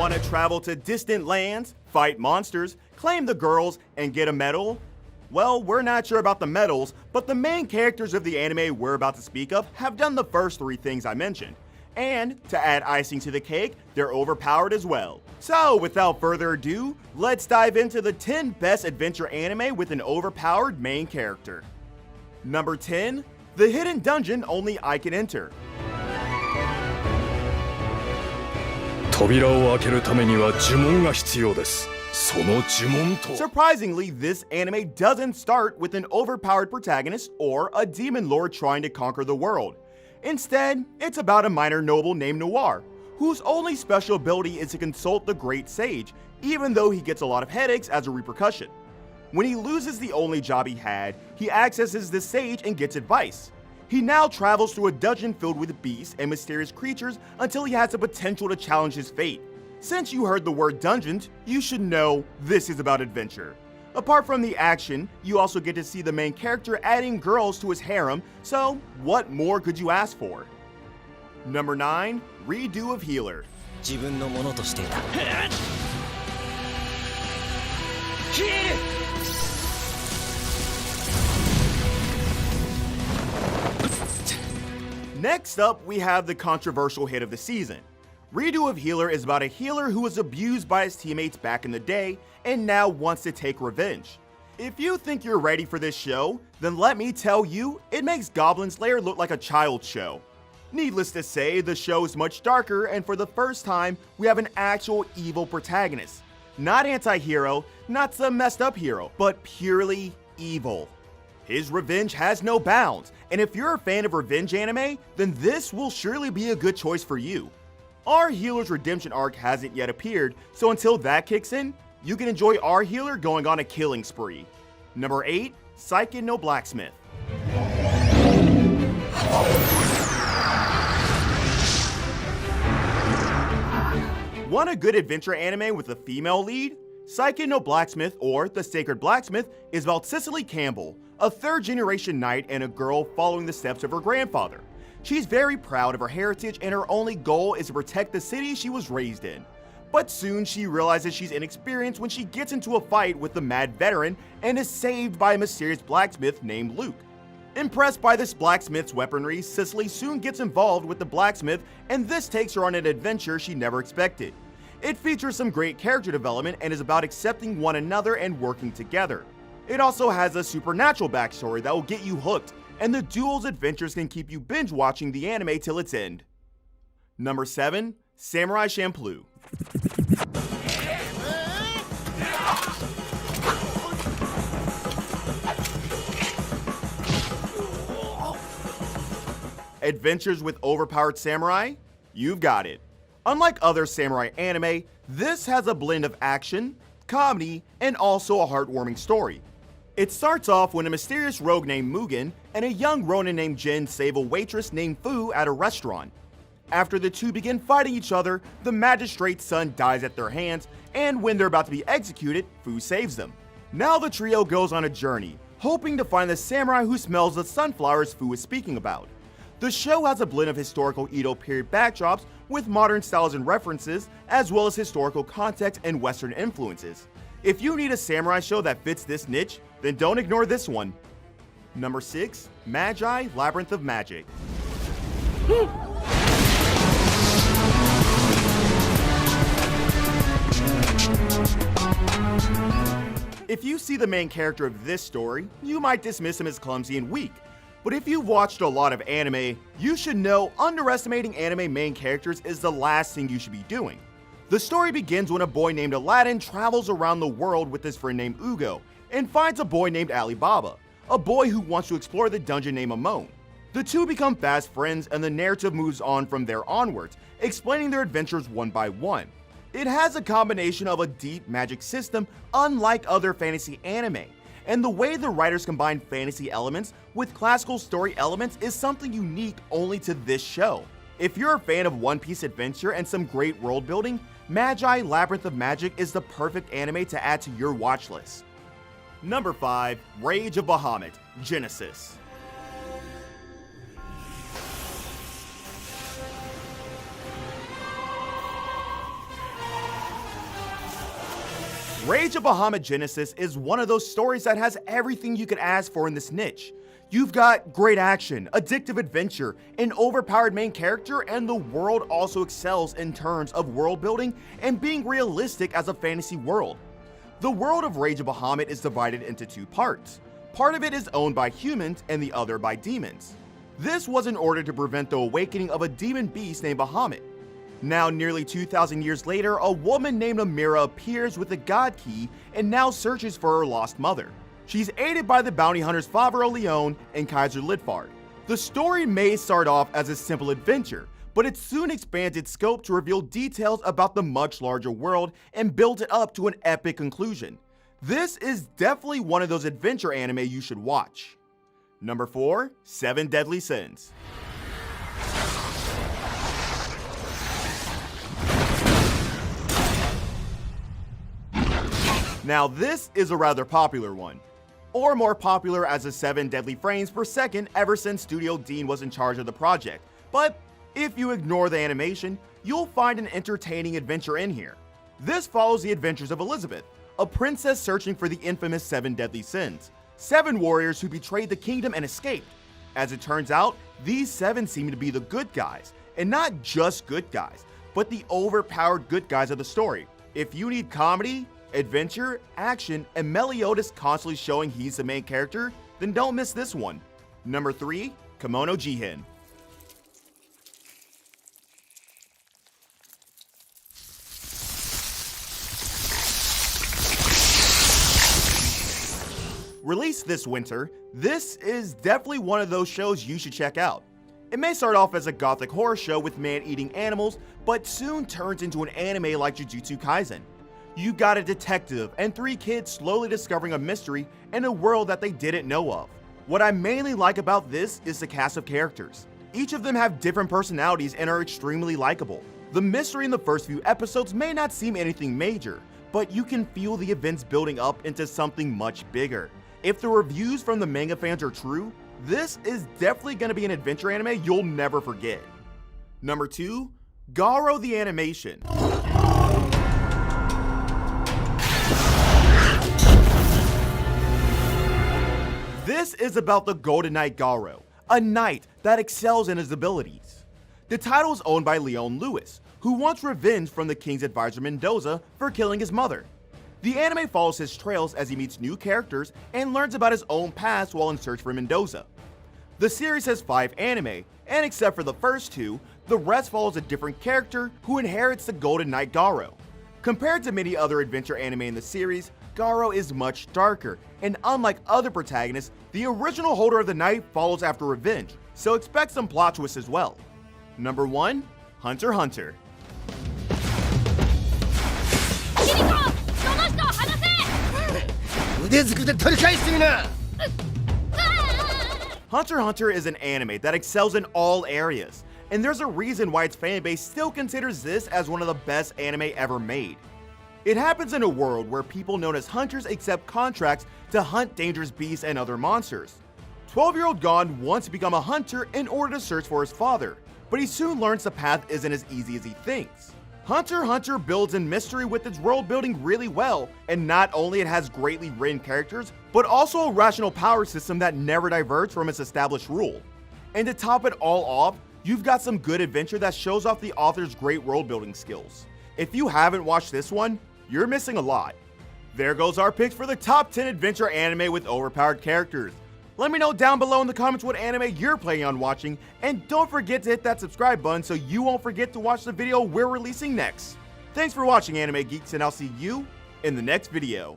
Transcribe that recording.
Want to travel to distant lands, fight monsters, claim the girls, and get a medal? Well, we're not sure about the medals, but the main characters of the anime we're about to speak of have done the first three things I mentioned. And, to add icing to the cake, they're overpowered as well. So, without further ado, let's dive into the 10 best adventure anime with an overpowered main character. Number 10, The Hidden Dungeon Only I Can Enter. 扉を開けるためには呪文が必要です。その呪文とは Surprisingly, this anime doesn't start with an overpowered protagonist or a demon lord trying to conquer the world. Instead, it's about a minor noble named Noir, whose only special ability is to consult the Great Sage, even though he gets a lot of headaches as a repercussion. When he loses the only job he had, he accesses the sage and gets advice. He now travels through a dungeon filled with beasts and mysterious creatures until he has the potential to challenge his fate. Since you heard the word dungeons, you should know this is about adventure. Apart from the action, you also get to see the main character adding girls to his harem, so what more could you ask for? Number 9, Redo of Healer. 自分のものとしていた。ヒール Next up, we have the controversial hit of the season. Redo of Healer is about a healer who was abused by his teammates back in the day and now wants to take revenge. If you think you're ready for this show, then let me tell you, it makes Goblin Slayer look like a child's show. Needless to say, the show is much darker, and for the first time, we have an actual evil protagonist. Not anti-hero, not some messed up hero, but purely evil. His revenge has no bounds, and if you're a fan of revenge anime, then this will surely be a good choice for you. Our healer's redemption arc hasn't yet appeared, so until that kicks in, you can enjoy our healer going on a killing spree. Number 8, Seiken no Blacksmith. Want a good adventure anime with a female lead? Seiken no Blacksmith, or The Sacred Blacksmith, is about Cicely Campbell, a third-generation knight and a girl following the steps of her grandfather. She's very proud of her heritage, and her only goal is to protect the city she was raised in. But soon she realizes she's inexperienced when she gets into a fight with the mad veteran and is saved by a mysterious blacksmith named Luke. Impressed by this blacksmith's weaponry, Cicely soon gets involved with the blacksmith, and this takes her on an adventure she never expected. It features some great character development and is about accepting one another and working together. It also has a supernatural backstory that will get you hooked, and the duel's adventures can keep you binge watching the anime till its end. Number 7, Samurai Champloo. Adventures with overpowered samurai? You've got it. Unlike other samurai anime, this has a blend of action, comedy, and also a heartwarming story. It starts off when a mysterious rogue named Mugen and a young ronin named Jin save a waitress named Fu at a restaurant. After the two begin fighting each other, the magistrate's son dies at their hands, and when they're about to be executed, Fu saves them. Now the trio goes on a journey, hoping to find the samurai who smells the sunflowers Fu is speaking about. The show has a blend of historical Edo period backdrops with modern styles and references, as well as historical context and Western influences. If you need a samurai show that fits this niche, then don't ignore this one. Number 6, Magi Labyrinth of Magic. If you see the main character of this story, you might dismiss him as clumsy and weak. But if you've watched a lot of anime, you should know underestimating anime main characters is the last thing you should be doing. The story begins when a boy named Aladdin travels around the world with his friend named Ugo and finds a boy named Alibaba, a boy who wants to explore the dungeon named Amon. The two become fast friends, and the narrative moves on from there onwards, explaining their adventures one by one. It has a combination of a deep magic system unlike other fantasy anime, and the way the writers combine fantasy elements with classical story elements is something unique only to this show. If you're a fan of One Piece adventure and some great world building, Magi Labyrinth of Magic is the perfect anime to add to your watch list. Number 5, Rage of Bahamut, Genesis. Rage of Bahamut Genesis is one of those stories that has everything you could ask for in this niche. You've got great action, addictive adventure, an overpowered main character, and the world also excels in terms of world building and being realistic as a fantasy world. The world of Rage of Bahamut is divided into two parts. Part of it is owned by humans and the other by demons. This was in order to prevent the awakening of a demon beast named Bahamut. Now, nearly 2,000 years later, a woman named Amira appears with the God Key and now searches for her lost mother. She's aided by the bounty hunters Favaro Leon and Kaiser Lidfard. The story may start off as a simple adventure, but it soon expands its scope to reveal details about the much larger world and builds it up to an epic conclusion. This is definitely one of those adventure anime you should watch. Number 4, 7 Deadly Sins. Now this is a rather popular one, or more popular as the 7 deadly frames per second ever since Studio Dean was in charge of the project. But if you ignore the animation, you'll find an entertaining adventure in here. This follows the adventures of Elizabeth, a princess searching for the infamous 7 deadly sins, 7 warriors who betrayed the kingdom and escaped. As it turns out, these 7 seem to be the good guys, and not just good guys, but the overpowered good guys of the story. If you need comedy, adventure, action, and Meliodas constantly showing he's the main character, then don't miss this one. Number 3, Kemono Jihen. Released this winter, this is definitely one of those shows you should check out. It may start off as a gothic horror show with man-eating animals, but soon turns into an anime like Jujutsu Kaisen. You got a detective and 3 kids slowly discovering a mystery in a world that they didn't know of. What I mainly like about this is the cast of characters. Each of them have different personalities and are extremely likable. The mystery in the first few episodes may not seem anything major, but you can feel the events building up into something much bigger. If the reviews from the manga fans are true, this is definitely going to be an adventure anime you'll never forget. Number 2, Garo the Animation. This is about the Golden Knight Garo, a knight that excels in his abilities. The title is owned by Leon Lewis, who wants revenge from the king's advisor Mendoza for killing his mother. The anime follows his trails as he meets new characters and learns about his own past while in search for Mendoza. The series has 5 anime, and except for the first 2, the rest follows a different character who inherits the Golden Knight Garo. Compared to many other adventure anime in the series, Garo is much darker, and unlike other protagonists, the original holder of the knight follows after revenge, so expect some plot twists as well. Number 1, Hunter x Hunter. Hunter x Hunter is an anime that excels in all areas, and there's a reason why its fanbase still considers this as one of the best anime ever made. It happens in a world where people known as hunters accept contracts to hunt dangerous beasts and other monsters. 12-year-old Gon wants to become a hunter in order to search for his father, but he soon learns the path isn't as easy as he thinks. Hunter x Hunter builds in mystery with its world building really well, and not only it has greatly written characters, but also a rational power system that never diverges from its established rule. And to top it all off, you've got some good adventure that shows off the author's great world building skills. If you haven't watched this one, you're missing a lot. There goes our picks for the top 10 adventure anime with overpowered characters. Let me know down below in the comments what anime you're planning on watching, and don't forget to hit that subscribe button so you won't forget to watch the video we're releasing next. Thanks for watching, Anime Geeks, and I'll see you in the next video.